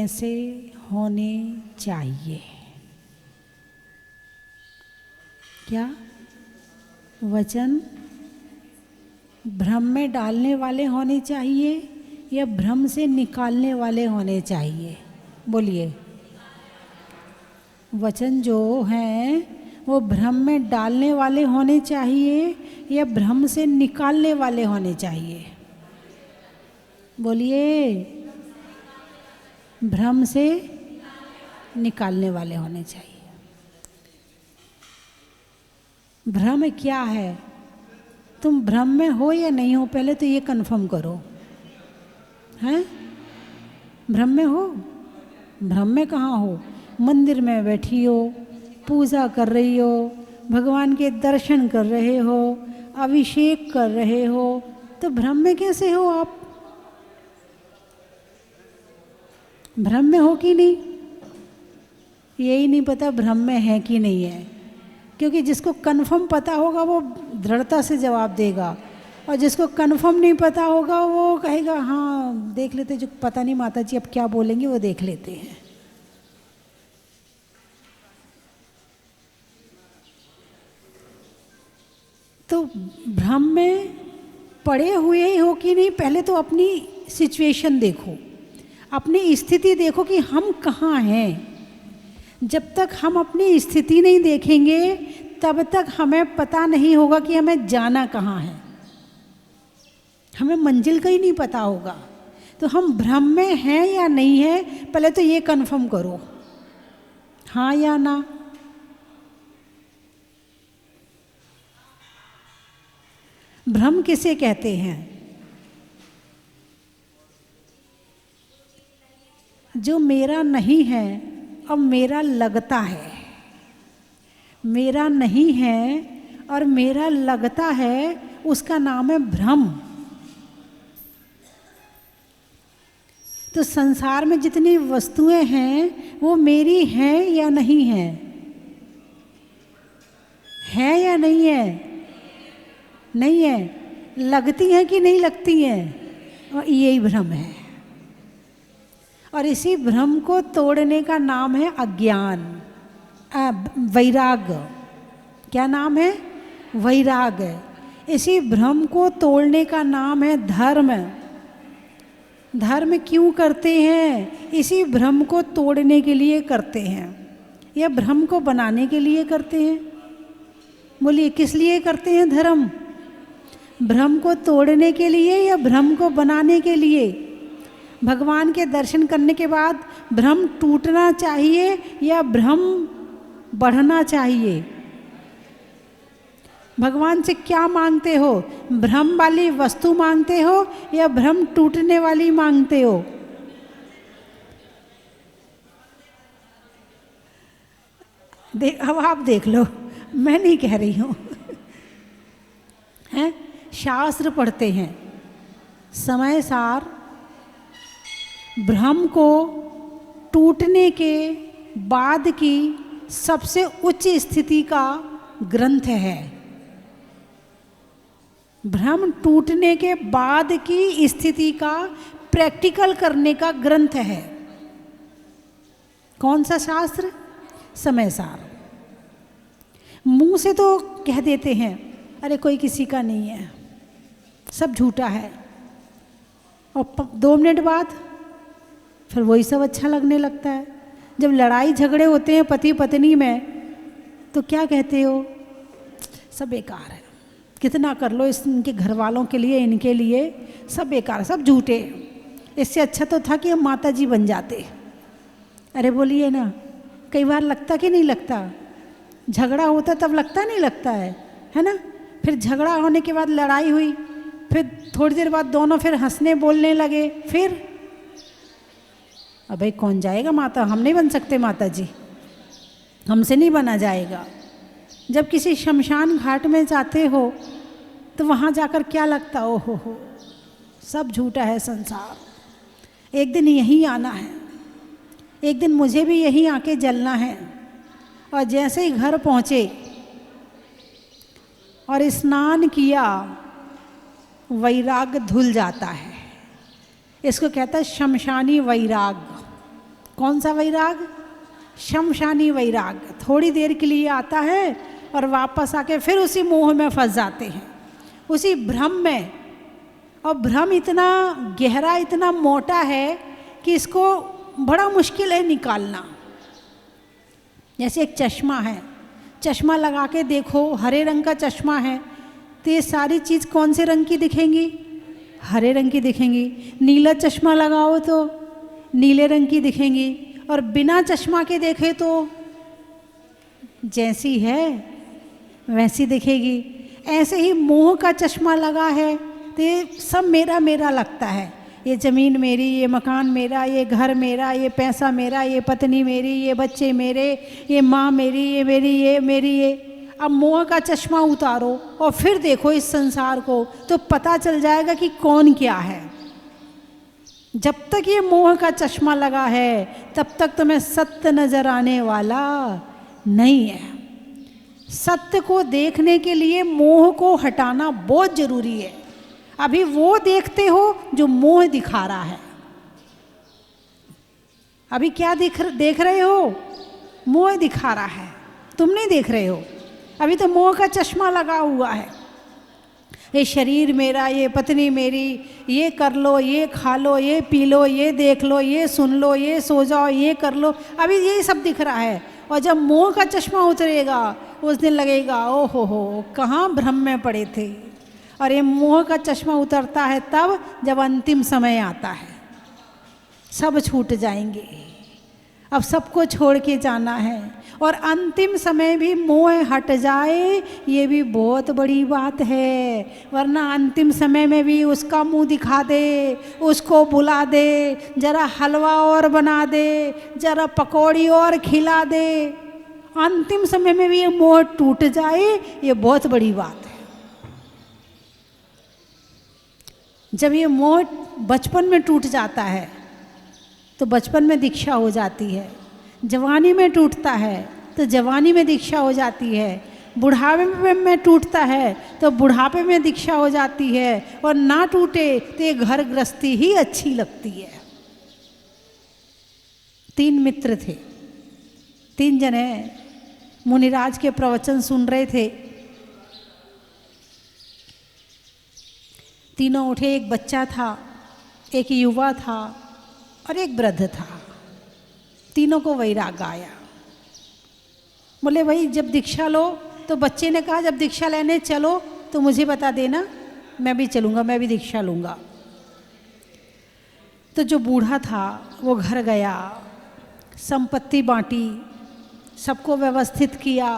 कैसे होने चाहिए? क्या वचन भ्रम में डालने वाले होने चाहिए या भ्रम से निकालने वाले होने चाहिए? बोलिए। वचन जो हैं वो भ्रम में डालने वाले होने चाहिए या भ्रम से निकालने वाले होने चाहिए? बोलिए। भ्रम से निकालने वाले होने चाहिए। भ्रम क्या है? तुम भ्रम में हो या नहीं हो, पहले तो ये कंफर्म करो। हैं? भ्रम में हो? भ्रम में कहाँ हो? मंदिर में बैठी हो, पूजा कर रही हो, भगवान के दर्शन कर रहे हो, अभिषेक कर रहे हो, तो भ्रम में कैसे हो आप? भ्रम में हो कि नहीं? यही नहीं पता भ्रम में है कि नहीं है, क्योंकि जिसको कन्फर्म पता होगा वो दृढ़ता से जवाब देगा, और जिसको कन्फर्म नहीं पता होगा वो कहेगा हाँ देख लेते, जो पता नहीं माता जी अब क्या बोलेंगे वो देख लेते हैं। तो भ्रम में पड़े हुए ही हो कि नहीं, पहले तो अपनी सिचुएशन देखो, अपनी स्थिति देखो कि हम कहाँ हैं। जब तक हम अपनी स्थिति नहीं देखेंगे तब तक हमें पता नहीं होगा कि हमें जाना कहाँ है, हमें मंजिल का ही नहीं पता होगा। तो हम भ्रम में हैं या नहीं है, पहले तो ये कंफर्म करो, हाँ या ना। भ्रम किसे कहते हैं? जो मेरा नहीं है अब मेरा लगता है, मेरा नहीं है और मेरा लगता है, उसका नाम है भ्रम। तो संसार में जितनी वस्तुएं हैं वो मेरी हैं या नहीं हैं? है या नहीं है? नहीं है। लगती हैं कि नहीं लगती हैं? और यही भ्रम है, और इसी भ्रम को तोड़ने का नाम है अज्ञान, वैराग्य। क्या नाम है? वैराग्य। इसी भ्रम को तोड़ने का नाम है धर्म। धर्म क्यों करते हैं? इसी भ्रम को तोड़ने के लिए करते हैं, या भ्रम को बनाने के लिए करते हैं? बोलिए, किस लिए करते हैं धर्म? भ्रम को तोड़ने के लिए या भ्रम को बनाने के लिए? भगवान के दर्शन करने के बाद भ्रम टूटना चाहिए या भ्रम बढ़ना चाहिए? भगवान से क्या मांगते हो? भ्रम वाली वस्तु मांगते हो या भ्रम टूटने वाली मांगते हो? अब आप देख लो, मैं नहीं कह रही हूँ। हैं? शास्त्र पढ़ते हैं, समय सार भ्रम को टूटने के बाद की सबसे उच्च स्थिति का ग्रंथ है। भ्रम टूटने के बाद की स्थिति का प्रैक्टिकल करने का ग्रंथ है। कौन सा शास्त्र? समय सार। मुंह से तो कह देते हैं अरे कोई किसी का नहीं है, सब झूठा है, और 2 मिनट बाद फिर वही सब अच्छा लगने लगता है। जब लड़ाई झगड़े होते हैं पति पत्नी में तो क्या कहते हो? सब बेकार है, कितना कर लो इनके घर वालों के लिए, इनके लिए, सब बेकार, सब झूठे। इससे अच्छा तो था कि हम माता जी बन जाते। अरे बोलिए ना, कई बार लगता कि नहीं लगता? झगड़ा होता तब लगता नहीं लगता है ना? फिर झगड़ा होने के बाद लड़ाई हुई, फिर थोड़ी देर बाद दोनों फिर हंसने बोलने लगे, फिर अबे कौन जाएगा माता, हम नहीं बन सकते माता जी, हमसे नहीं बना जाएगा। जब किसी शमशान घाट में जाते हो तो वहाँ जाकर क्या लगता? ओहो हो, सब झूठा है संसार, एक दिन यहीं आना है, एक दिन मुझे भी यहीं आके जलना है। और जैसे ही घर पहुँचे और स्नान किया, वैराग्य धुल जाता है। इसको कहता है शमशानी वैराग्य। कौन सा वैराग? शमशानी वैराग। थोड़ी देर के लिए आता है और वापस आके फिर उसी मोह में फंस जाते हैं, उसी भ्रम में। और भ्रम इतना गहरा, इतना मोटा है कि इसको बड़ा मुश्किल है निकालना। जैसे एक चश्मा है, चश्मा लगा के देखो, हरे रंग का चश्मा है तो ये सारी चीज़ कौन से रंग की दिखेंगी? हरे रंग की दिखेंगी। नीला चश्मा लगाओ तो नीले रंग की दिखेंगी, और बिना चश्मा के देखे तो जैसी है वैसी दिखेगी। ऐसे ही मोह का चश्मा लगा है तो ये सब मेरा मेरा लगता है। ये ज़मीन मेरी, ये मकान मेरा, ये घर मेरा, ये पैसा मेरा, ये पत्नी मेरी, ये बच्चे मेरे, ये माँ मेरी, ये मेरी, ये मेरी, ये। अब मोह का चश्मा उतारो और फिर देखो इस संसार को, तो पता चल जाएगा कि कौन क्या है। जब तक ये मोह का चश्मा लगा है तब तक तुम्हें सत्य नजर आने वाला नहीं है। सत्य को देखने के लिए मोह को हटाना बहुत जरूरी है। अभी वो देखते हो जो मोह दिखा रहा है। अभी क्या देख रहे हो? मोह दिखा रहा है, तुम नहीं देख रहे हो। अभी तो मोह का चश्मा लगा हुआ है। ये शरीर मेरा, ये पत्नी मेरी, ये कर लो, ये खा लो, ये पी लो, ये देख लो, ये सुन लो, ये सो जाओ, ये कर लो, अभी यही सब दिख रहा है। और जब मोह का चश्मा उतरेगा उस दिन लगेगा ओ हो कहाँ भ्रम में पड़े थे। और ये मोह का चश्मा उतरता है तब जब अंतिम समय आता है, सब छूट जाएंगे, अब सबको छोड़ के जाना है। और अंतिम समय भी मोह हट जाए ये भी बहुत बड़ी बात है, वरना अंतिम समय में भी उसका मुंह दिखा दे, उसको बुला दे, जरा हलवा और बना दे, जरा पकौड़ी और खिला दे, अंतिम समय में भी ये मोह टूट जाए ये बहुत बड़ी बात है। जब ये मोह बचपन में टूट जाता है तो बचपन में दीक्षा हो जाती है, जवानी में टूटता है तो जवानी में दीक्षा हो जाती है, बुढ़ापे में टूटता है तो बुढ़ापे में दीक्षा हो जाती है, और ना टूटे तो ये घर गृहस्थी ही अच्छी लगती है। 3 मित्र थे, 3 जने मुनिराज के प्रवचन सुन रहे थे। तीनों उठे, एक बच्चा था, एक युवा था और एक वृद्ध था। तीनों को वैराग आया। बोले भाई जब दीक्षा लो, तो बच्चे ने कहा जब दीक्षा लेने चलो तो मुझे बता देना, मैं भी चलूँगा, मैं भी दीक्षा लूँगा। तो जो बूढ़ा था वो घर गया, संपत्ति बांटी, सबको व्यवस्थित किया,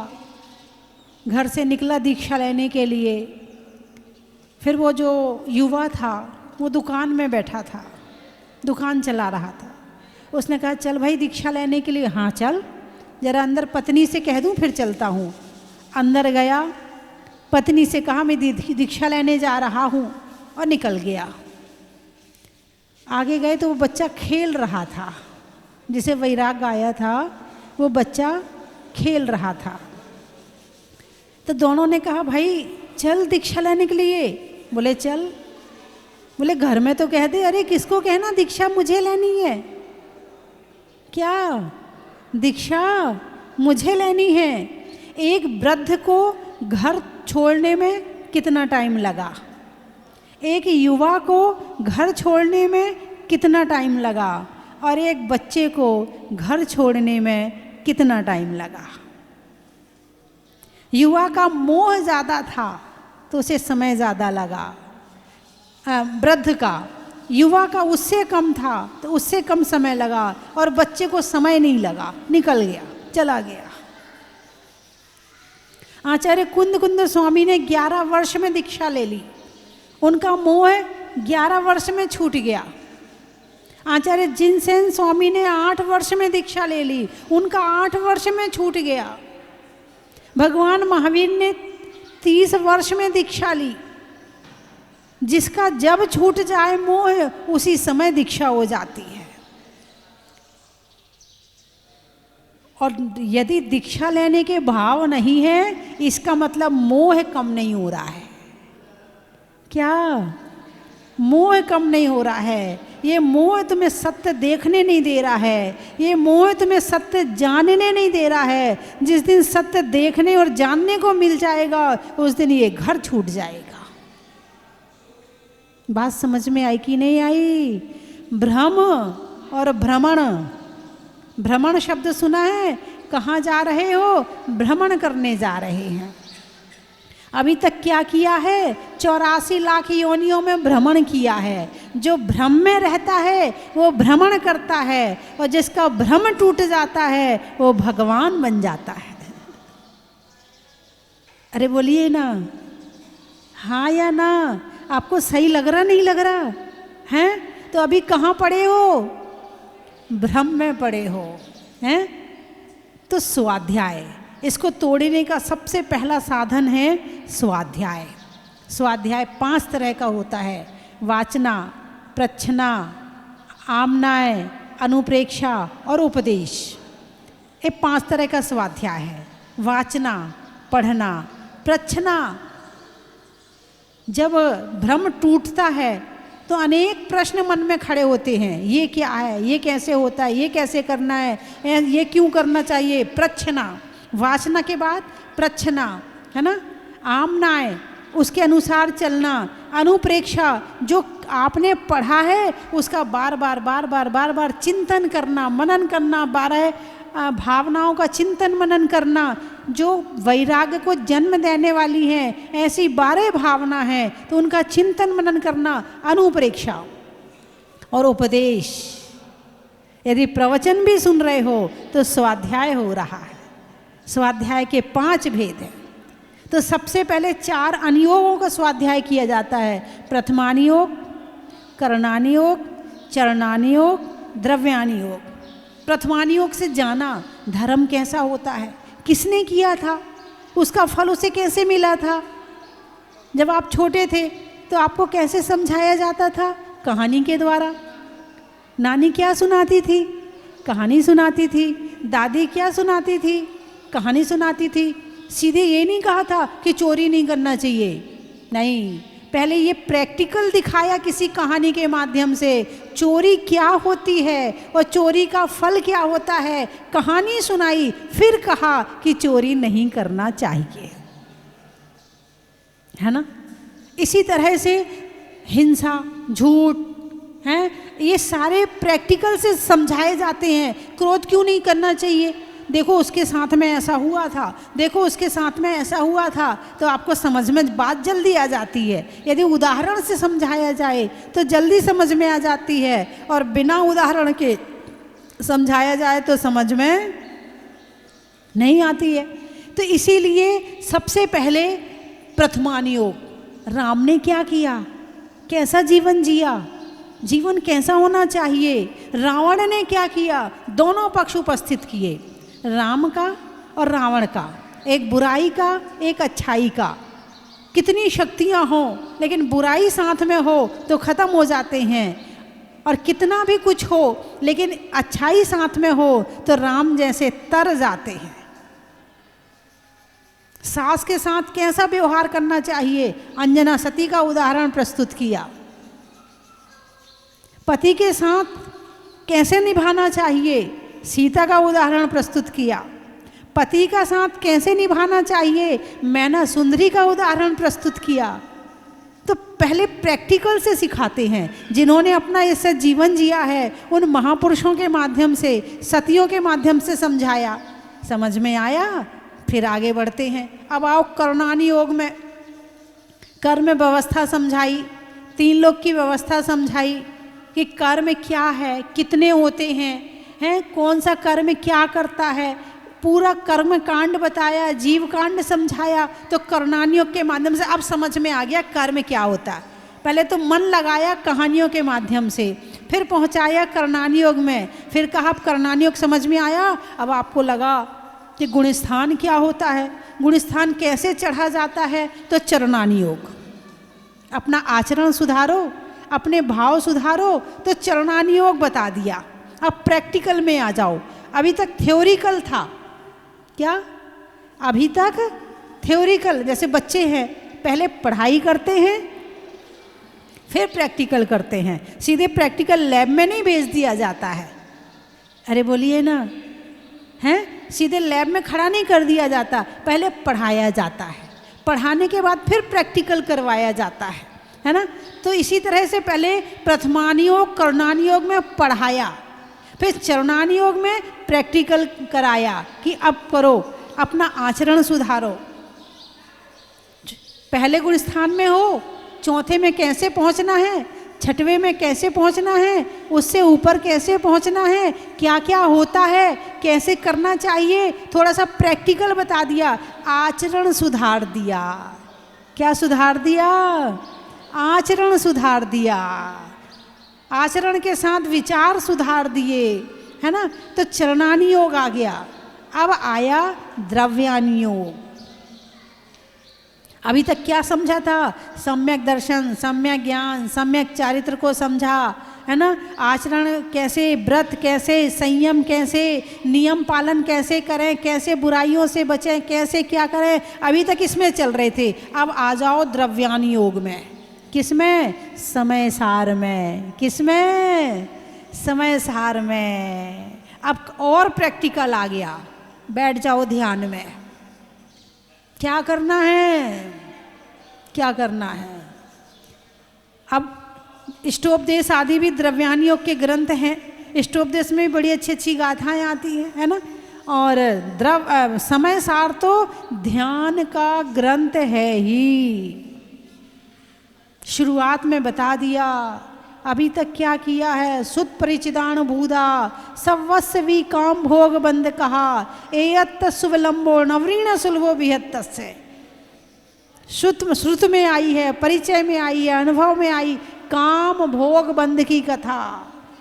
घर से निकला दीक्षा लेने के लिए। फिर वो जो युवा था वो दुकान में बैठा था, दुकान चला रहा था। उसने कहा चल भाई दीक्षा लेने के लिए। हाँ चल, जरा अंदर पत्नी से कह दूं फिर चलता हूँ। अंदर गया, पत्नी से कहा मैं दीक्षा लेने जा रहा हूँ, और निकल गया। आगे गए तो वो बच्चा खेल रहा था, जिसे वैराग आया था वो बच्चा खेल रहा था। तो दोनों ने कहा भाई चल दीक्षा लेने के लिए। बोले चल। बोले घर में तो कह दे। अरे किसको कहना, दीक्षा मुझे लेनी है। क्या दीक्षा मुझे लेनी है? एक वृद्ध को घर छोड़ने में कितना टाइम लगा, एक युवा को घर छोड़ने में कितना टाइम लगा, और एक बच्चे को घर छोड़ने में कितना टाइम लगा। युवा का मोह ज़्यादा था तो उसे समय ज़्यादा लगा। वृद्ध का, युवा का उससे कम था तो उससे कम समय लगा, और बच्चे को समय नहीं लगा, निकल गया, चला गया। आचार्य कुंद स्वामी ने 11 वर्ष में दीक्षा ले ली, उनका मोह 11 वर्ष में छूट गया। आचार्य जिनसेन स्वामी ने 8 वर्ष में दीक्षा ले ली, उनका 8 वर्ष में छूट गया। भगवान महावीर ने 30 वर्ष में दीक्षा ली। जिसका जब छूट जाए मोह उसी समय दीक्षा हो जाती है। और यदि दीक्षा लेने के भाव नहीं है इसका मतलब मोह कम नहीं हो रहा है। क्या मोह कम नहीं हो रहा है? ये मोह तुम्हें सत्य देखने नहीं दे रहा है, ये मोह तुम्हें सत्य जानने नहीं दे रहा है। जिस दिन सत्य देखने और जानने को मिल जाएगा उस दिन ये घर छूट जाएगा। बात समझ में आई कि नहीं आई? भ्रम और भ्रमण, भ्रमण शब्द सुना है? कहाँ जा रहे हो? भ्रमण करने जा रहे हैं। अभी तक क्या किया है? 84 लाख योनियों में भ्रमण किया है। जो भ्रम में रहता है वो भ्रमण करता है, और जिसका भ्रम टूट जाता है वो भगवान बन जाता है। अरे बोलिए ना, हाँ या ना? आपको सही लग रहा नहीं लग रहा है? तो अभी कहाँ पड़े हो? भ्रम में पड़े हो हैं? तो स्वाध्याय, इसको तोड़ने का सबसे पहला साधन है स्वाध्याय। स्वाध्याय 5 तरह का होता है: वाचना, प्रच्छना, आमनाय, अनुप्रेक्षा और उपदेश। ये 5 तरह का स्वाध्याय है। वाचना, पढ़ना, प्रच्छना, जब भ्रम टूटता है तो अनेक प्रश्न मन में खड़े होते हैं। ये क्या है? ये कैसे होता है? ये कैसे करना है? ये क्यों करना चाहिए? प्रच्छना, वाचना के बाद प्रच्छना, है ना? आमनाय, उसके अनुसार चलना। अनुप्रेक्षा, जो आपने पढ़ा है उसका बार बार चिंतन करना, मनन करना, 12 भावनाओं का चिंतन मनन करना, जो वैराग्य को जन्म देने वाली हैं। ऐसी 12 भावना हैं तो उनका चिंतन मनन करना अनुप्रेक्षा। और उपदेश, यदि प्रवचन भी सुन रहे हो तो स्वाध्याय हो रहा है। स्वाध्याय के 5 भेद हैं। तो सबसे पहले 4 अनुयोगों का स्वाध्याय किया जाता है: प्रथमानुयोग, करणानुयोग, चरणानुयोग, द्रव्यानुयोग। प्रथमानुयोग से जाना धर्म कैसा होता है, किसने किया था, उसका फल उसे कैसे मिला था। जब आप छोटे थे तो आपको कैसे समझाया जाता था? कहानी के द्वारा। नानी क्या सुनाती थी? कहानी सुनाती थी। दादी क्या सुनाती थी? कहानी सुनाती थी। सीधे ये नहीं कहा था कि चोरी नहीं करना चाहिए, नहीं, पहले ये प्रैक्टिकल दिखाया किसी कहानी के माध्यम से, चोरी क्या होती है और चोरी का फल क्या होता है। कहानी सुनाई, फिर कहा कि चोरी नहीं करना चाहिए, है ना? इसी तरह से हिंसा, झूठ, हैं, ये सारे प्रैक्टिकल से समझाए जाते हैं। क्रोध क्यों नहीं करना चाहिए? देखो उसके साथ में ऐसा हुआ था, देखो उसके साथ में ऐसा हुआ था, तो आपको समझ में बात जल्दी आ जाती है। यदि उदाहरण से समझाया जाए तो जल्दी समझ में आ जाती है, और बिना उदाहरण के समझाया जाए तो समझ में नहीं आती है। तो इसीलिए सबसे पहले प्रथमानुयोग, राम ने क्या किया, कैसा जीवन जिया, जीवन कैसा होना चाहिए। रावण ने क्या किया, दोनों पक्ष उपस्थित किए, राम का और रावण का, एक बुराई का एक अच्छाई का। कितनी शक्तियाँ हों लेकिन बुराई साथ में हो तो ख़त्म हो जाते हैं, और कितना भी कुछ हो लेकिन अच्छाई साथ में हो तो राम जैसे तर जाते हैं। सास के साथ कैसा व्यवहार करना चाहिए, अंजना सती का उदाहरण प्रस्तुत किया। पति के साथ कैसे निभाना चाहिए, सीता का उदाहरण प्रस्तुत किया। पति का साथ कैसे निभाना चाहिए, मैना सुंदरी का उदाहरण प्रस्तुत किया। तो पहले प्रैक्टिकल से सिखाते हैं, जिन्होंने अपना ऐसा जीवन जिया है उन महापुरुषों के माध्यम से, सतियों के माध्यम से समझाया, समझ में आया, फिर आगे बढ़ते हैं। अब आओ करणानुयोग में, कर्म व्यवस्था समझाई, 3 लोग की व्यवस्था समझाई कि कर्म क्या है, कितने होते हैं, कौन सा कर्म क्या करता है, पूरा कर्म कांड बताया, जीव कांड समझाया। तो करणानुयोग के माध्यम से अब समझ में आ गया कर्म क्या होता है। पहले तो मन लगाया कहानियों के माध्यम से, फिर पहुंचाया करणानुयोग में, फिर कहा अब करणानुयोग समझ में आया, अब आपको लगा कि गुणस्थान क्या होता है, गुणस्थान कैसे चढ़ा जाता है, तो चरणानुयोग। अपना आचरण सुधारो, अपने भाव सुधारो, तो चरणानुयोग बता दिया। अब प्रैक्टिकल में आ जाओ। अभी तक थ्योरिकल था, क्या अभी तक थ्योरिकल, जैसे बच्चे हैं पहले पढ़ाई करते हैं, फिर प्रैक्टिकल करते हैं, सीधे प्रैक्टिकल लैब में नहीं भेज दिया जाता है। अरे बोलिए ना, हैं, सीधे लैब में खड़ा नहीं कर दिया जाता, पहले पढ़ाया जाता है, पढ़ाने के बाद फिर प्रैक्टिकल करवाया जाता है ना। तो इसी तरह से पहले प्रथमानी योग कर्णानी योग में पढ़ाया, फिर चरणानी योग में प्रैक्टिकल कराया कि अब करो, अपना आचरण सुधारो। पहले गुण स्थान में हो, चौथे में कैसे पहुंचना है, छठवें में कैसे पहुंचना है, उससे ऊपर कैसे पहुंचना है, क्या क्या होता है, कैसे करना चाहिए, थोड़ा सा प्रैक्टिकल बता दिया, आचरण सुधार दिया। क्या सुधार दिया? आचरण सुधार दिया। आचरण के साथ विचार सुधार दिए, है ना। तो चरणानी योग आ गया। अब आया द्रव्यानी योग। अभी तक क्या समझा था? सम्यक दर्शन, सम्यक ज्ञान, सम्यक चारित्र को समझा, है ना। आचरण कैसे, व्रत कैसे, संयम कैसे, नियम पालन कैसे करें, कैसे बुराइयों से बचें, कैसे क्या करें, अभी तक इसमें चल रहे थे। अब आ जाओ द्रव्यानी योग में। किसमें? समय सार में। किसमें? समय सार में। अब और प्रैक्टिकल आ गया। बैठ जाओ ध्यान में। क्या करना है? क्या करना है? अब इष्टोपदेश आदि भी द्रव्यानी योग के ग्रंथ हैं। इष्टोपदेश में भी बड़ी अच्छी अच्छी गाथाएं आती हैं, है ना। और समय सार तो ध्यान का ग्रंथ है ही। शुरुआत में बता दिया अभी तक क्या किया है। सुत परिचिदान भूदा सवस्वी काम भोग बंद कहा, एयत सुवलंबो नवरीण सुलभो बिहत्त से। श्रुत में आई है, परिचय में आई है, अनुभव में आई काम भोग बंद की कथा।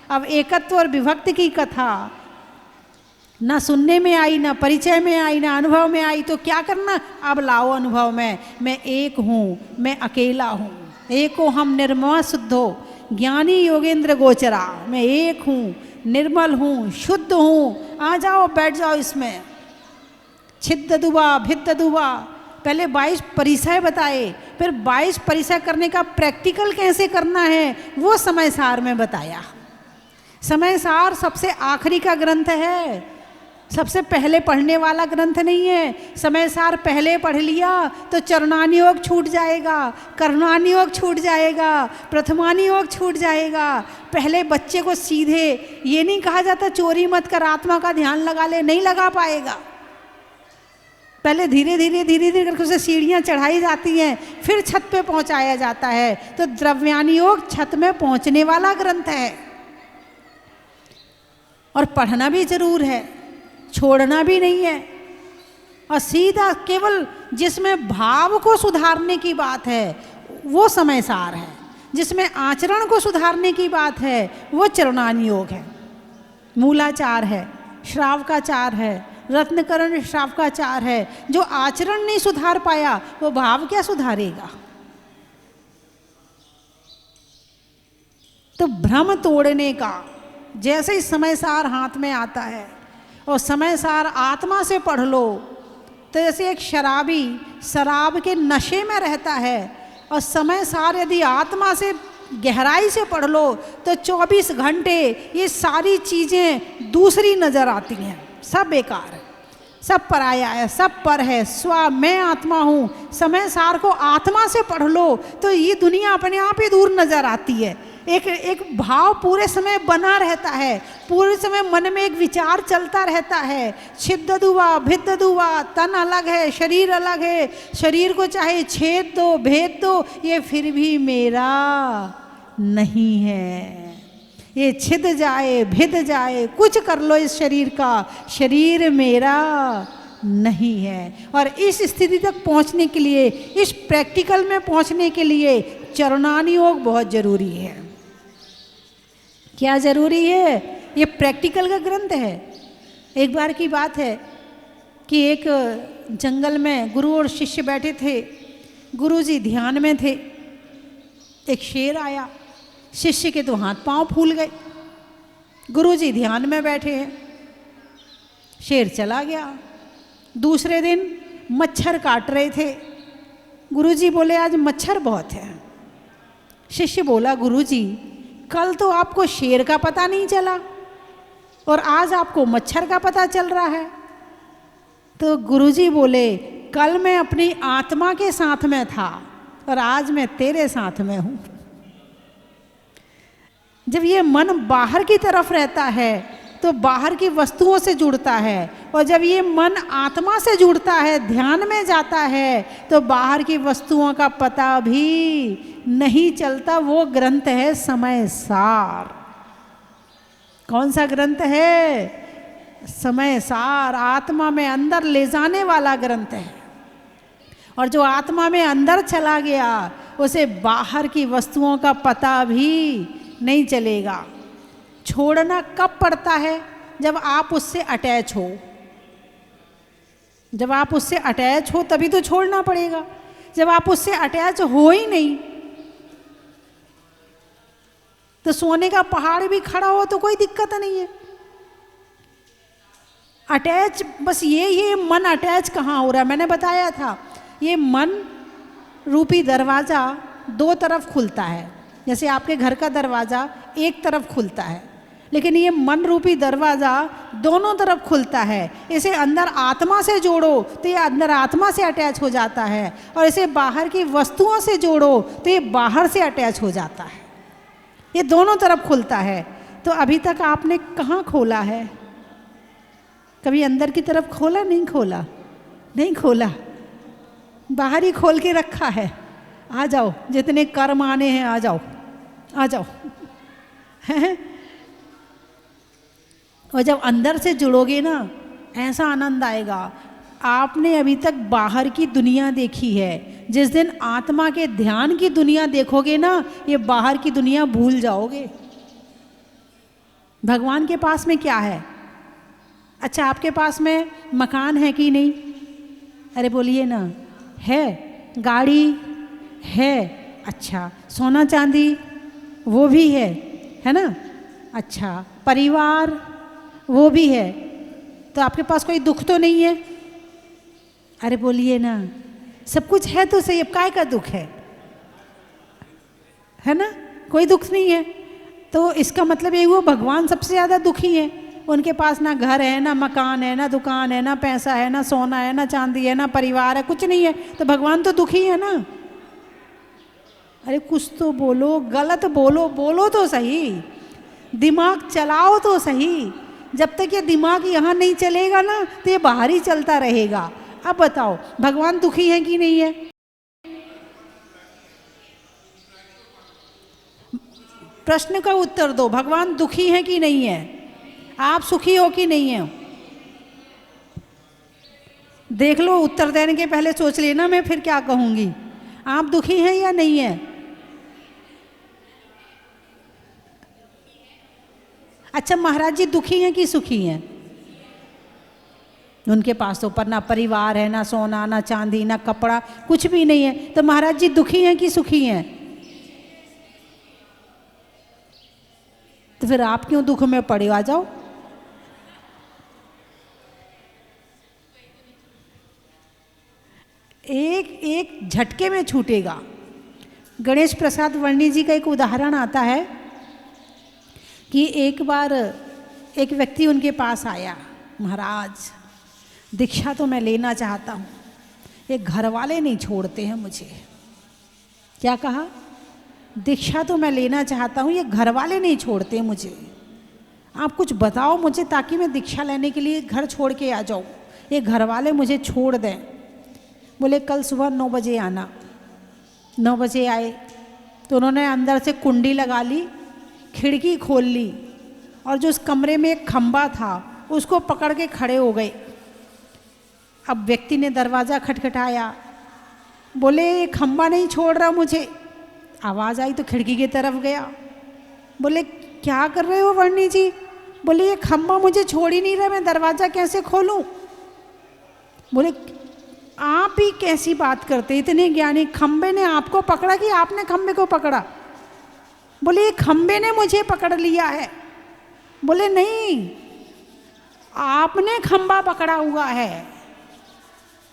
अब एकत्व और विभक्ति की कथा ना सुनने में आई, ना परिचय में आई, ना अनुभव में आई। तो क्या करना? अब लाओ अनुभव में। मैं एक हूँ, मैं अकेला हूँ। एको हम निर्मल शुद्धो ज्ञानी योगेंद्र गोचरा। मैं एक हूँ, निर्मल हूँ, शुद्ध हूँ। आ जाओ, बैठ जाओ इसमें। छिद्द दुबा भिद्द दुबा। पहले 22 परिचय बताए, फिर 22 परिचय करने का प्रैक्टिकल कैसे करना है वो समय सार में बताया। समय सार सबसे आखिरी का ग्रंथ है, सबसे पहले पढ़ने वाला ग्रंथ नहीं है। समय सार पहले पढ़ लिया तो चरणानी योग छूट जाएगा, कर्णानी योग छूट जाएगा, प्रथमानी योग छूट जाएगा। पहले बच्चे को सीधे ये नहीं कहा जाता चोरी मत कर, आत्मा का ध्यान लगा ले, नहीं लगा पाएगा। पहले धीरे धीरे धीरे धीरे करके उसे सीढ़ियाँ चढ़ाई जाती हैं, फिर छत पे पहुँचाया जाता है। तो द्रव्यानी योग छत में पहुँचने वाला ग्रंथ है। और पढ़ना भी जरूर है, छोड़ना भी नहीं है। और सीधा केवल जिसमें भाव को सुधारने की बात है वो समय सार है, जिसमें आचरण को सुधारने की बात है वो चरणानी योग है। मूलाचार है, श्रावकाचार है, रत्नकरण श्रावकाचार है। जो आचरण नहीं सुधार पाया वो भाव क्या सुधारेगा? तो भ्रम तोड़ने का जैसे ही समय सार हाथ में आता है और समय सार आत्मा से पढ़ लो, तो जैसे एक शराबी शराब के नशे में रहता है और समय सार यदि आत्मा से गहराई से पढ़ लो तो 24 घंटे ये सारी चीज़ें दूसरी नज़र आती हैं। सब बेकार है, सब पराया है, सब पर है। स्व मैं आत्मा हूँ। समय सार को आत्मा से पढ़ लो तो ये दुनिया अपने आप ही दूर नज़र आती है। एक भाव पूरे समय बना रहता है, पूरे समय मन में एक विचार चलता रहता है। छिद्द दुआ भिद्द दुआ, तन अलग है, शरीर अलग है। शरीर को चाहे छेद दो, भेद दो, ये फिर भी मेरा नहीं है। ये छिद जाए, भिद जाए, कुछ कर लो इस शरीर का, शरीर मेरा नहीं है। और इस स्थिति तक पहुंचने के लिए, इस प्रैक्टिकल में पहुंचने के लिए चरणानी योग बहुत जरूरी है। क्या जरूरी है? ये प्रैक्टिकल का ग्रंथ है। एक बार की बात है कि एक जंगल में गुरु और शिष्य बैठे थे। गुरुजी ध्यान में थे। एक शेर आया, शिष्य के तो हाथ पांव फूल गए। गुरुजी ध्यान में बैठे हैं, शेर चला गया। दूसरे दिन मच्छर काट रहे थे। गुरुजी बोले आज मच्छर बहुत है। शिष्य बोला, गुरुजी कल तो आपको शेर का पता नहीं चला और आज आपको मच्छर का पता चल रहा है। तो गुरुजी बोले, कल मैं अपनी आत्मा के साथ में था और आज मैं तेरे साथ में हूँ। जब ये मन बाहर की तरफ रहता है तो बाहर की वस्तुओं से जुड़ता है, और जब ये मन आत्मा से जुड़ता है, ध्यान में जाता है, तो बाहर की वस्तुओं का पता भी नहीं चलता। वो ग्रंथ है समय सार। कौन सा ग्रंथ है? समय सार। आत्मा में अंदर ले जाने वाला ग्रंथ है। और जो आत्मा में अंदर चला गया उसे बाहर की वस्तुओं का पता भी नहीं चलेगा। छोड़ना कब पड़ता है? जब आप उससे अटैच हो। जब आप उससे अटैच हो तभी तो छोड़ना पड़ेगा। जब आप उससे अटैच हो ही नहीं तो सोने का पहाड़ भी खड़ा हो तो कोई दिक्कत नहीं है। अटैच बस ये मन अटैच कहाँ हो रहा है? मैंने बताया था, ये मन रूपी दरवाज़ा दो तरफ खुलता है। जैसे आपके घर का दरवाज़ा एक तरफ खुलता है, लेकिन ये मन रूपी दरवाज़ा दोनों तरफ खुलता है। इसे अंदर आत्मा से जोड़ो तो ये अंदर आत्मा से अटैच हो जाता है, और इसे बाहर की वस्तुओं से जोड़ो तो ये बाहर से अटैच हो जाता है। ये दोनों तरफ खुलता है। तो अभी तक आपने कहाँ खोला है? कभी अंदर की तरफ खोला? नहीं खोला, नहीं खोला, बाहर ही खोल के रखा है। आ जाओ, जितने कर्म आने हैं आ जाओ, आ जाओ। और जब अंदर से जुड़ोगे ना, ऐसा आनंद आएगा। आपने अभी तक बाहर की दुनिया देखी है, जिस दिन आत्मा के ध्यान की दुनिया देखोगे ना, ये बाहर की दुनिया भूल जाओगे। भगवान के पास में क्या है? अच्छा, आपके पास में मकान है कि नहीं? अरे बोलिए ना। है? गाड़ी है? अच्छा, सोना चांदी वो भी है ना? अच्छा, परिवार वो भी है। तो आपके पास कोई दुख तो नहीं है? अरे बोलिए ना। सब कुछ है तो सही, अब काय का दुख है ना? कोई दुख नहीं है। तो इसका मतलब ये हुआ भगवान सबसे ज़्यादा दुखी है। उनके पास ना घर है, ना मकान है, ना दुकान है, ना पैसा है, ना सोना है, ना चांदी है, ना परिवार है, कुछ नहीं है। तो भगवान तो दुखी है ना? अरे कुछ तो बोलो, गलत बोलो, बोलो तो सही, दिमाग चलाओ तो सही। जब तक ये दिमाग यहाँ नहीं चलेगा ना तो ये बाहर ही चलता रहेगा। अब बताओ, भगवान दुखी है कि नहीं है? प्रश्न का उत्तर दो, भगवान दुखी है कि नहीं है? आप सुखी हो कि नहीं है? देख लो, उत्तर देने के पहले सोच लेना मैं फिर क्या कहूँगी। आप दुखी हैं या नहीं है? अच्छा, महाराज जी दुखी हैं कि सुखी हैं? उनके पास तो पर ना परिवार है, ना सोना, ना चांदी, ना कपड़ा, कुछ भी नहीं है। तो महाराज जी दुखी हैं कि सुखी हैं? तो फिर आप क्यों दुख में पड़े? आ जाओ। एक एक झटके में छूटेगा। गणेश प्रसाद वर्णी जी का एक उदाहरण आता है कि एक बार एक व्यक्ति उनके पास आया, महाराज दीक्षा तो मैं लेना चाहता हूँ, ये घर वाले नहीं छोड़ते हैं मुझे। क्या कहा? दीक्षा तो मैं लेना चाहता हूँ, ये घर वाले नहीं छोड़ते मुझे। आप कुछ बताओ मुझे ताकि मैं दीक्षा लेने के लिए घर छोड़ के आ जाऊँ, ये घर वाले मुझे छोड़ दें। बोले कल सुबह 9 बजे आना। 9 बजे आए तो उन्होंने अंदर से कुंडी लगा ली, खिड़की खोल ली, और जो उस कमरे में एक खंबा था उसको पकड़ के खड़े हो गए। अब व्यक्ति ने दरवाज़ा खटखटाया, बोले ये खंबा नहीं छोड़ रहा मुझे। आवाज़ आई तो खिड़की की तरफ गया। बोले क्या कर रहे हो वर्णी जी? बोले ये खंबा मुझे छोड़ ही नहीं रहा, मैं दरवाज़ा कैसे खोलूं? बोले आप ही कैसी बात करते, इतने ज्ञानी, खंबे ने आपको पकड़ा कि आपने खंबे को पकड़ा? बोले ये खंबे ने मुझे पकड़ लिया है। बोले नहीं, आपने खंबा पकड़ा हुआ है।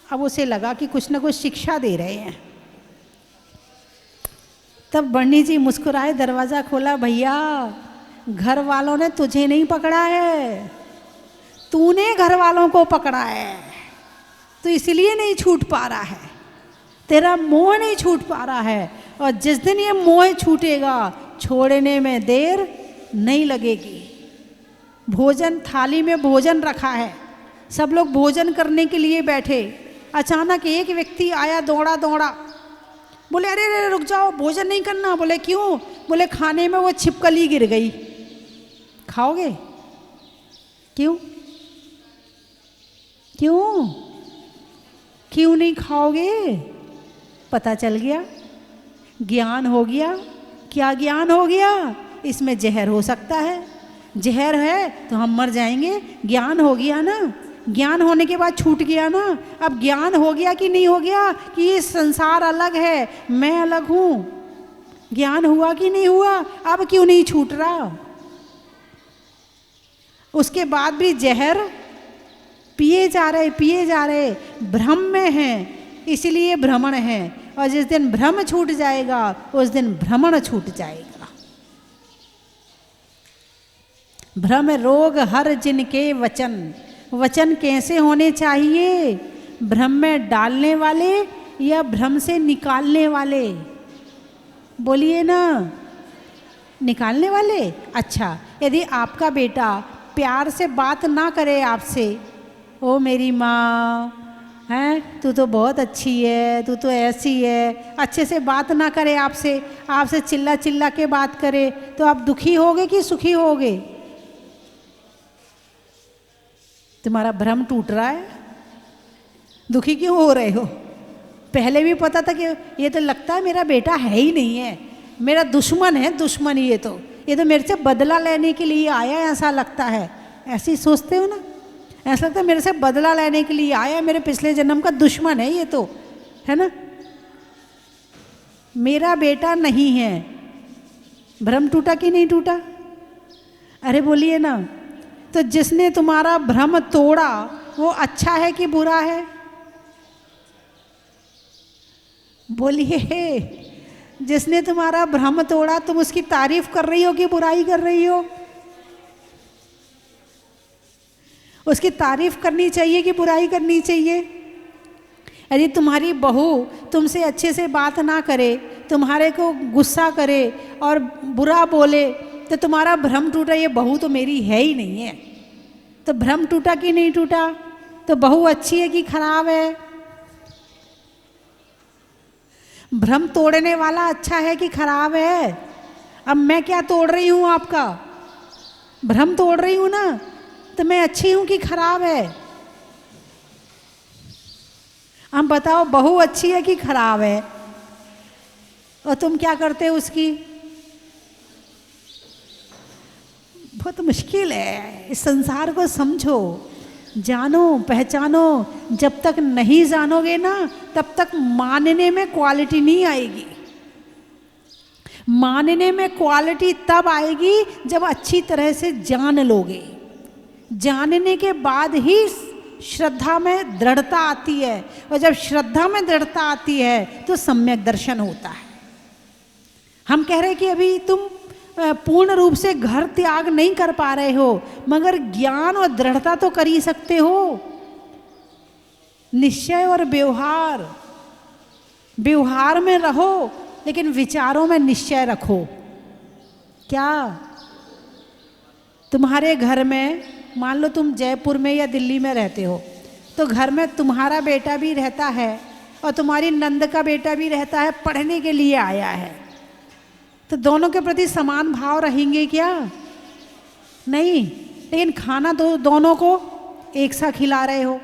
अब उसे लगा कि कुछ ना कुछ शिक्षा दे रहे हैं। तब बन्नी जी मुस्कुराए, दरवाज़ा खोला, भैया घर वालों ने तुझे नहीं पकड़ा है, तूने घर वालों को पकड़ा है, तो इसलिए नहीं छूट पा रहा है, तेरा मोह नहीं छूट पा रहा है। और जिस दिन ये मोह छूटेगा छोड़ने में देर नहीं लगेगी। भोजन थाली में भोजन रखा है, सब लोग भोजन करने के लिए बैठे, अचानक एक व्यक्ति आया दौड़ा दौड़ा, बोले अरे अरे रुक जाओ, भोजन नहीं करना। बोले क्यों? बोले खाने में वो छिपकली गिर गई, खाओगे? क्यों क्यों क्यों नहीं खाओगे? पता चल गया, ज्ञान हो गया। क्या ज्ञान हो गया? इसमें जहर हो सकता है, जहर है तो हम मर जाएंगे। ज्ञान हो गया ना, ज्ञान होने के बाद छूट गया ना। अब ज्ञान हो गया कि नहीं हो गया कि ये संसार अलग है, मैं अलग हूँ? ज्ञान हुआ कि नहीं हुआ? अब क्यों नहीं छूट रहा? उसके बाद भी जहर पिए जा रहे, भ्रम में हैं, इसलिए भ्रमण है। और जिस दिन भ्रम छूट जाएगा उस दिन भ्रमण छूट जाएगा। भ्रम रोग हर जिनके वचन, वचन कैसे होने चाहिए? भ्रम में डालने वाले या भ्रम से निकालने वाले? बोलिए ना, निकालने वाले। अच्छा, यदि आपका बेटा प्यार से बात ना करे आपसे, ओ मेरी माँ हैं, तू तो बहुत अच्छी है, तू तो ऐसी है, अच्छे से बात ना करे आपसे, आपसे चिल्ला चिल्ला के बात करे, तो आप दुखी होगे कि सुखी होगे? तुम्हारा भ्रम टूट रहा है, दुखी क्यों हो रहे हो? पहले भी पता था कि ये तो लगता है मेरा बेटा है ही नहीं है, मेरा दुश्मन है, दुश्मन ये तो मेरे से बदला लेने के लिए आया है, ऐसा लगता है। ऐसे ही सोचते हो ना, ऐसा लगता है मेरे से बदला लेने के लिए आया है, मेरे पिछले जन्म का दुश्मन है ये तो, है ना? मेरा बेटा नहीं है। भ्रम टूटा कि नहीं टूटा? अरे बोलिए ना। तो जिसने तुम्हारा भ्रम तोड़ा वो अच्छा है कि बुरा है? बोलिए, जिसने तुम्हारा भ्रम तोड़ा तुम उसकी तारीफ कर रही हो कि बुराई कर रही हो? उसकी तारीफ करनी चाहिए कि बुराई करनी चाहिए? यदि तुम्हारी बहू तुमसे अच्छे से बात ना करे, तुम्हारे को गुस्सा करे और बुरा बोले, तो तुम्हारा भ्रम टूटा, ये बहू तो मेरी है ही नहीं है। तो भ्रम टूटा कि नहीं टूटा? तो बहू अच्छी है कि खराब है? भ्रम तोड़ने वाला अच्छा है कि खराब है? अब मैं क्या तोड़ रही हूँ आपका? भ्रम तोड़ रही हूँ ना, तो मैं अच्छी हूँ कि खराब है? हम बताओ, बहू अच्छी है कि खराब है? और तुम क्या करते हो उसकी? बहुत मुश्किल है। इस संसार को समझो, जानो, पहचानो। जब तक नहीं जानोगे ना, तब तक मानने में क्वालिटी नहीं आएगी। मानने में क्वालिटी तब आएगी जब अच्छी तरह से जान लोगे। जानने के बाद ही श्रद्धा में दृढ़ता आती है, और जब श्रद्धा में दृढ़ता आती है तो सम्यक दर्शन होता है। हम कह रहे कि अभी तुम पूर्ण रूप से घर त्याग नहीं कर पा रहे हो, मगर ज्ञान और दृढ़ता तो कर ही सकते हो। निश्चय और व्यवहार, व्यवहार में रहो लेकिन विचारों में निश्चय रखो। क्या तुम्हारे घर में, मान लो तुम जयपुर में या दिल्ली में रहते हो, तो घर में तुम्हारा बेटा भी रहता है और तुम्हारी नंद का बेटा भी रहता है, पढ़ने के लिए आया है, तो दोनों के प्रति समान भाव रहेंगे क्या? नहीं। लेकिन खाना दोनों को एक सा खिला रहे हो,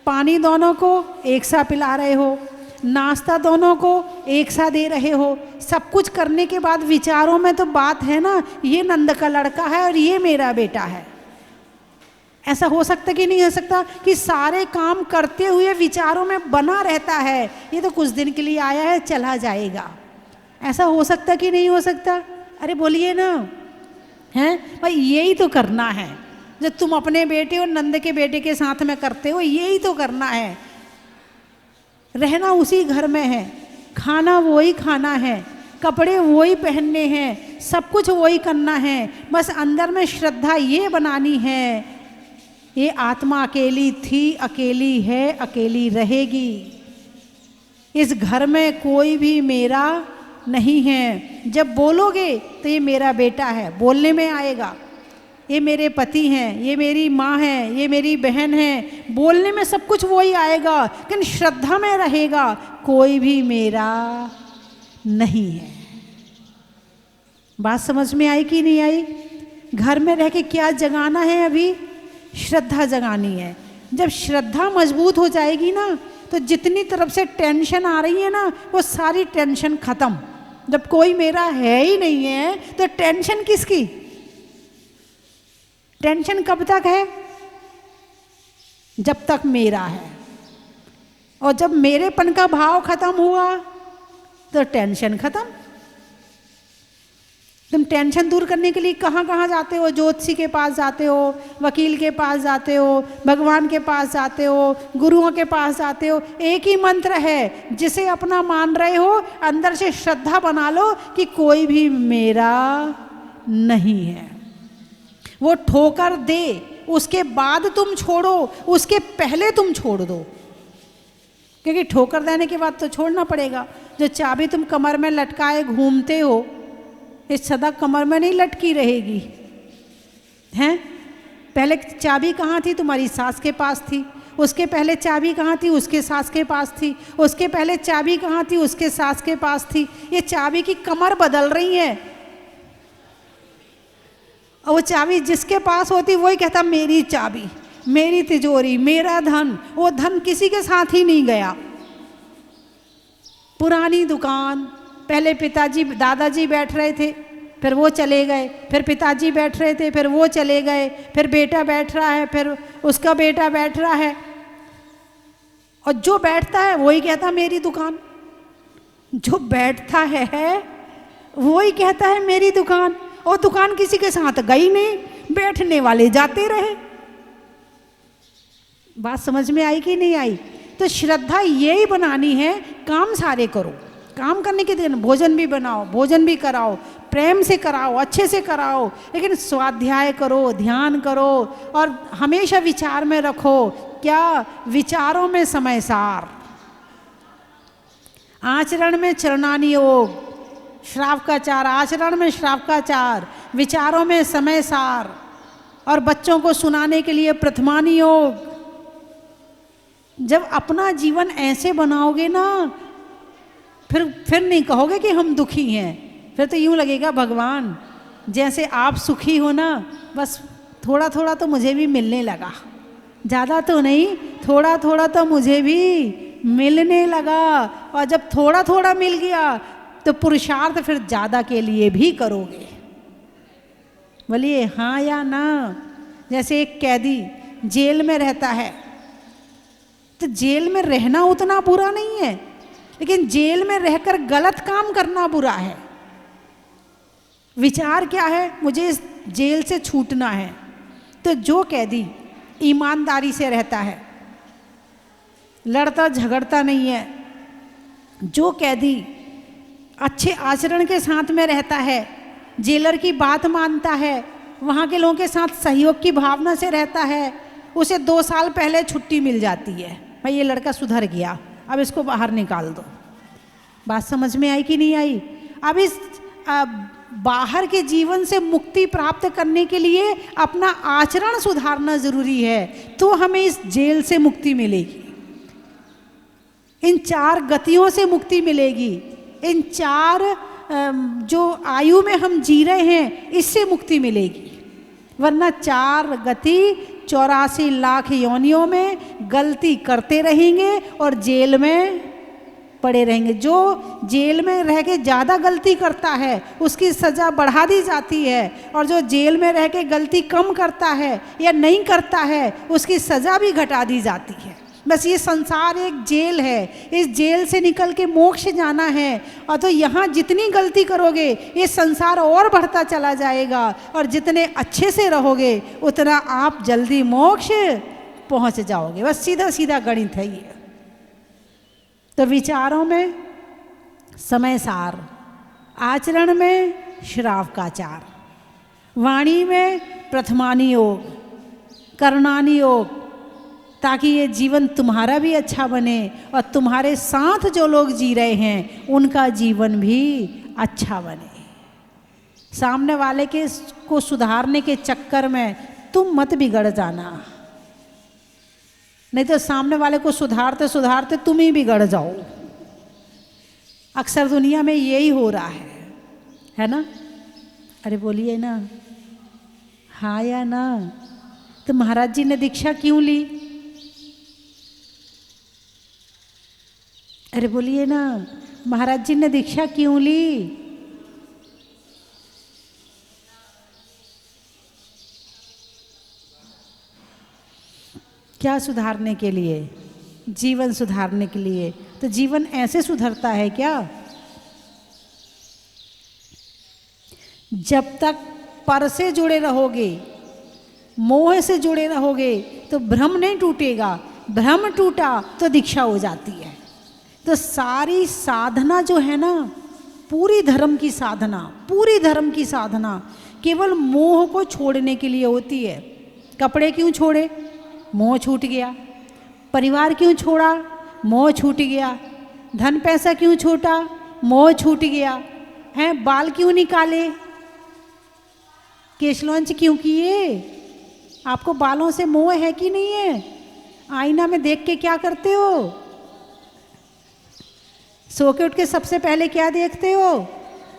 पानी दोनों को एक सा पिला रहे हो, नाश्ता दोनों को एक सा दे रहे हो। सब कुछ करने के बाद विचारों में तो बात है ना, ये नंद का लड़का है और ये मेरा बेटा है। ऐसा हो सकता कि नहीं हो सकता कि सारे काम करते हुए विचारों में बना रहता है, ये तो कुछ दिन के लिए आया है, चला जाएगा। ऐसा हो सकता कि नहीं हो सकता? अरे बोलिए ना, हैं भाई, यही तो करना है जो तुम अपने बेटे और नंद के बेटे के साथ में करते हो, यही तो करना है। रहना उसी घर में है, खाना वही खाना है, कपड़े वही पहनने हैं, सब कुछ वही करना है, बस अंदर में श्रद्धा ये बनानी है, ये आत्मा अकेली थी, अकेली है, अकेली रहेगी। इस घर में कोई भी मेरा नहीं है। जब बोलोगे तो ये मेरा बेटा है, बोलने में आएगा, ये मेरे पति हैं, ये मेरी माँ है, ये मेरी बहन है, बोलने में सब कुछ वही आएगा, लेकिन श्रद्धा में रहेगा कोई भी मेरा नहीं है। बात समझ में आई कि नहीं आई? घर में रह के क्या जगाना है? अभी श्रद्धा जगानी है। जब श्रद्धा मजबूत हो जाएगी ना, तो जितनी तरफ से टेंशन आ रही है ना, वो सारी टेंशन खत्म। जब कोई मेरा है ही नहीं है तो टेंशन किसकी? टेंशन कब तक है? जब तक मेरा है। और जब मेरेपन का भाव खत्म हुआ तो टेंशन खत्म। तुम टेंशन दूर करने के लिए कहाँ कहाँ जाते हो? ज्योतिषी के पास जाते हो, वकील के पास जाते हो, भगवान के पास जाते हो, गुरुओं के पास जाते हो। एक ही मंत्र है, जिसे अपना मान रहे हो, अंदर से श्रद्धा बना लो कि कोई भी मेरा नहीं है। वो ठोकर दे, उसके बाद तुम छोड़ो, उसके पहले तुम छोड़ दो, क्योंकि ठोकर देने के बाद तो छोड़ना पड़ेगा। जो चाबी तुम कमर में लटकाए घूमते हो, ये सदा कमर में नहीं लटकी रहेगी, हैं? पहले चाबी कहाँ थी? तुम्हारी सास के पास थी। उसके पहले चाबी कहाँ थी? उसके सास के पास थी। उसके पहले चाबी कहाँ थी? उसके सास के पास थी। ये चाबी की कमर बदल रही है। और वो चाबी जिसके पास होती वही कहता मेरी चाबी, मेरी तिजोरी, मेरा धन। वो धन किसी के साथ ही नहीं गया। पुरानी दुकान, पहले पिताजी दादाजी बैठ रहे थे, फिर वो चले गए, फिर पिताजी बैठ रहे थे, फिर वो चले गए, फिर बेटा बैठ रहा है, फिर उसका बेटा बैठ रहा है। और जो बैठता है वही कहता मेरी दुकान, जो बैठता है वही कहता है मेरी दुकान। और दुकान किसी के साथ गई नहीं, बैठने वाले जाते रहे। बात समझ में आई कि नहीं आई? तो श्रद्धा यही बनानी है। काम सारे करो, काम करने के दिन भोजन भी बनाओ, भोजन भी कराओ, प्रेम से कराओ, अच्छे से कराओ, लेकिन स्वाध्याय करो, ध्यान करो, और हमेशा विचार में रखो क्या? विचारों में समय सार, आचरण में चरणानी योग, श्राव का चार, आचरण में श्राव का चार, विचारों में समय सार, और बच्चों को सुनाने के लिए प्रथमानी योग। जब अपना जीवन ऐसे बनाओगे ना, फिर नहीं कहोगे कि हम दुखी हैं। फिर तो यूँ लगेगा भगवान जैसे आप सुखी हो ना, बस थोड़ा थोड़ा तो मुझे भी मिलने लगा, ज़्यादा तो नहीं, थोड़ा थोड़ा तो मुझे भी मिलने लगा। और जब थोड़ा थोड़ा मिल गया तो पुरुषार्थ फिर ज़्यादा के लिए भी करोगे। बोलिए हाँ या ना? जैसे एक कैदी जेल में रहता है, तो जेल में रहना उतना बुरा नहीं है, लेकिन जेल में रहकर गलत काम करना बुरा है। विचार क्या है? मुझे इस जेल से छूटना है। तो जो कैदी ईमानदारी से रहता है, लड़ता झगड़ता नहीं है, जो कैदी अच्छे आचरण के साथ में रहता है, जेलर की बात मानता है, वहाँ के लोगों के साथ सहयोग की भावना से रहता है, उसे 2 साल पहले छुट्टी मिल जाती है। भाई ये लड़का सुधर गया, अब इसको बाहर निकाल दो। बात समझ में आई कि नहीं आई? अब इस बाहर के जीवन से मुक्ति प्राप्त करने के लिए अपना आचरण सुधारना जरूरी है, तो हमें इस जेल से मुक्ति मिलेगी, इन 4 गतियों से मुक्ति मिलेगी, इन 4 जो आयु में हम जी रहे हैं इससे मुक्ति मिलेगी। वरना 4 गति 84 लाख योनियों में गलती करते रहेंगे और जेल में पड़े रहेंगे। जो जेल में रह के ज़्यादा गलती करता है उसकी सज़ा बढ़ा दी जाती है, और जो जेल में रह के गलती कम करता है या नहीं करता है उसकी सज़ा भी घटा दी जाती है। बस ये संसार एक जेल है, इस जेल से निकल के मोक्ष जाना है। और तो यहाँ जितनी गलती करोगे ये संसार और बढ़ता चला जाएगा, और जितने अच्छे से रहोगे उतना आप जल्दी मोक्ष पहुँच जाओगे। बस सीधा सीधा गणित है ये। तो विचारों में समय सार, आचरण में श्राव काचार, वाणी में प्रथमानी योग, करणानी योग, ताकि ये जीवन तुम्हारा भी अच्छा बने और तुम्हारे साथ जो लोग जी रहे हैं उनका जीवन भी अच्छा बने। सामने वाले के को सुधारने के चक्कर में तुम मत बिगड़ जाना, नहीं तो सामने वाले को सुधारते सुधारते तुम ही बिगड़ जाओ। अक्सर दुनिया में यही हो रहा है ना? अरे बोलिए ना, हाँ या ना? तो महाराज जी ने दीक्षा क्यों ली? अरे बोलिए ना, महाराज जी ने दीक्षा क्यों ली? क्या सुधारने के लिए? जीवन सुधारने के लिए। तो जीवन ऐसे सुधरता है क्या? जब तक पर से जुड़े रहोगे, मोह से जुड़े रहोगे तो भ्रम नहीं टूटेगा। भ्रम टूटा तो दीक्षा हो जाती है। तो सारी साधना जो है ना, पूरी धर्म की साधना, पूरी धर्म की साधना केवल मोह को छोड़ने के लिए होती है। कपड़े क्यों छोड़े? मोह छूट गया। परिवार क्यों छोड़ा? मोह छूट गया। धन पैसा क्यों छूटा? मोह छूट गया। हैं, बाल क्यों निकाले? केशलौंच क्यों किए? आपको बालों से मोह है कि नहीं है? आईना में देख के क्या करते हो? सो के उठ के सबसे पहले क्या देखते हो?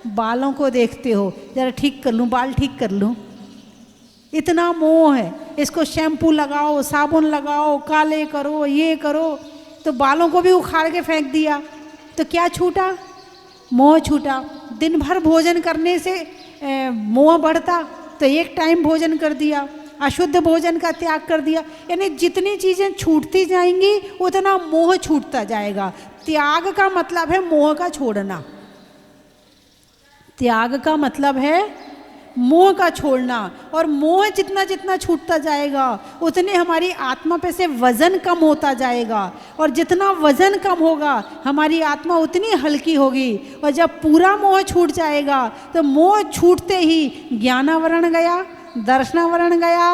बालों को देखते हो, जरा ठीक कर लूं, बाल ठीक कर लूं। इतना मोह है। इसको शैम्पू लगाओ, साबुन लगाओ, काले करो, ये करो, तो बालों को भी उखाड़ के फेंक दिया। तो क्या छूटा? मोह छूटा। दिन भर भोजन करने से मोह बढ़ता, तो एक टाइम भोजन कर दिया, अशुद्ध भोजन का त्याग कर दिया। यानी जितनी चीज़ें छूटती जाएंगी उतना मोह छूटता जाएगा। त्याग का मतलब है मोह का छोड़ना। त्याग का मतलब है मोह का छोड़ना। और मोह जितना जितना छूटता जाएगा उतने हमारी आत्मा पे से वजन कम होता जाएगा। और जितना वजन कम होगा हमारी आत्मा उतनी हल्की होगी। और जब पूरा मोह छूट जाएगा तो मोह छूटते ही ज्ञानावरण गया, दर्शनावरण गया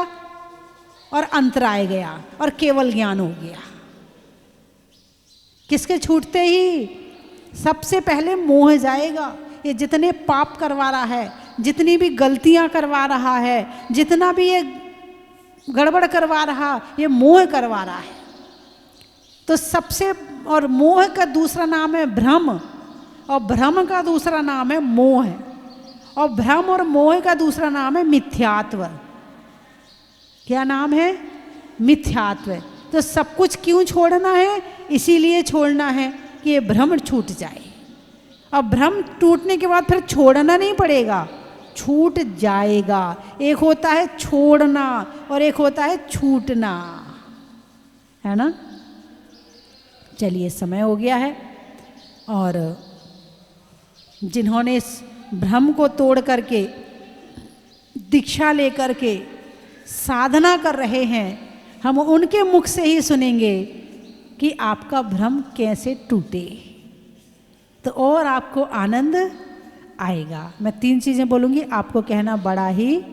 और अंतराय गया और केवल ज्ञान हो गया। किसके छूटते ही? सबसे पहले मोह जाएगा। ये जितने पाप करवा रहा है, जितनी भी गलतियां करवा रहा है, जितना भी ये गड़बड़ करवा रहा, ये मोह करवा रहा है। तो सबसे, और मोह का दूसरा नाम है भ्रम, और भ्रम का दूसरा नाम है मोह, और भ्रम और मोह का दूसरा नाम है मिथ्यात्व। क्या नाम है? मिथ्यात्व। तो सब कुछ क्यों छोड़ना है? इसीलिए छोड़ना है कि ये भ्रम छूट जाए। और भ्रम टूटने के बाद फिर छोड़ना नहीं पड़ेगा, छूट जाएगा। एक होता है छोड़ना और एक होता है छूटना, है ना? चलिए, समय हो गया है। और जिन्होंने इस भ्रम को तोड़ करके दीक्षा लेकर के साधना कर रहे हैं, हम उनके मुख से ही सुनेंगे कि आपका भ्रम कैसे टूटे, तो और आपको आनंद आएगा। मैं 3 चीज़ें बोलूँगी, आपको कहना बड़ा ही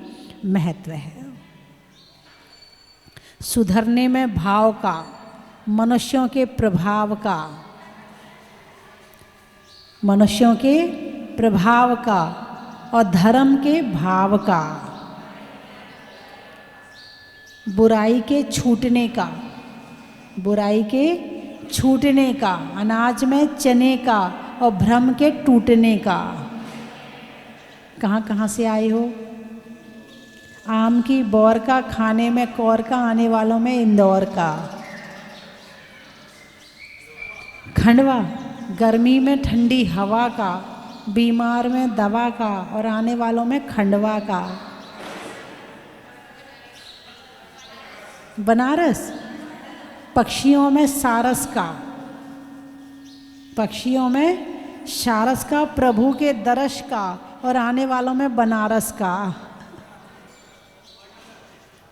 महत्व है। सुधरने में भाव का, मनुष्यों के प्रभाव का, मनुष्यों के प्रभाव का और धर्म के भाव का, बुराई के छूटने का, बुराई के छूटने का, अनाज में चने का और भ्रम के टूटने का। कहाँ कहाँ से आए हो? आम की बौर का, खाने में कौर का, आने वालों में इंदौर का। खंडवा, गर्मी में ठंडी हवा का, बीमार में दवा का और आने वालों में खंडवा का। बनारस, पक्षियों में सारस का, पक्षियों में सारस का, प्रभु के दर्श का और आने वालों में बनारस का।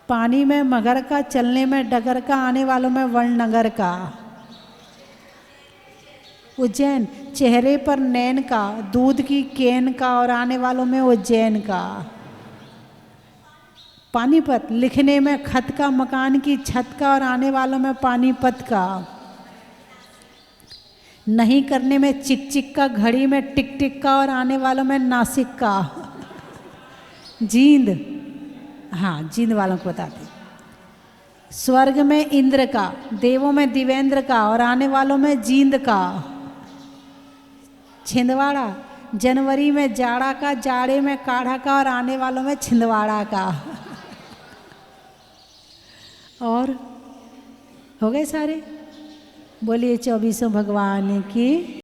पानी में मगर का, चलने में डगर का, आने वालों में वननगर का। उज्जैन चेहरे पर नैन का, दूध की केन का और आने वालों में उज्जैन का। पानीपत लिखने में खत का, मकान की छत का और आने वालों में पानीपत का। नहीं करने में चिक चिक का, घड़ी में टिक टिक का और आने वालों में नासिक का। जींद, हाँ जींद वालों को बताते। स्वर्ग में इंद्र का, देवों में दिवेंद्र का और आने वालों में जींद का। छिंदवाड़ा जनवरी में जाड़ा का, जाड़े में काढ़ा का और आने वालों में छिंदवाड़ा का। और हो गए सारे। बोलिए 24 भगवान की।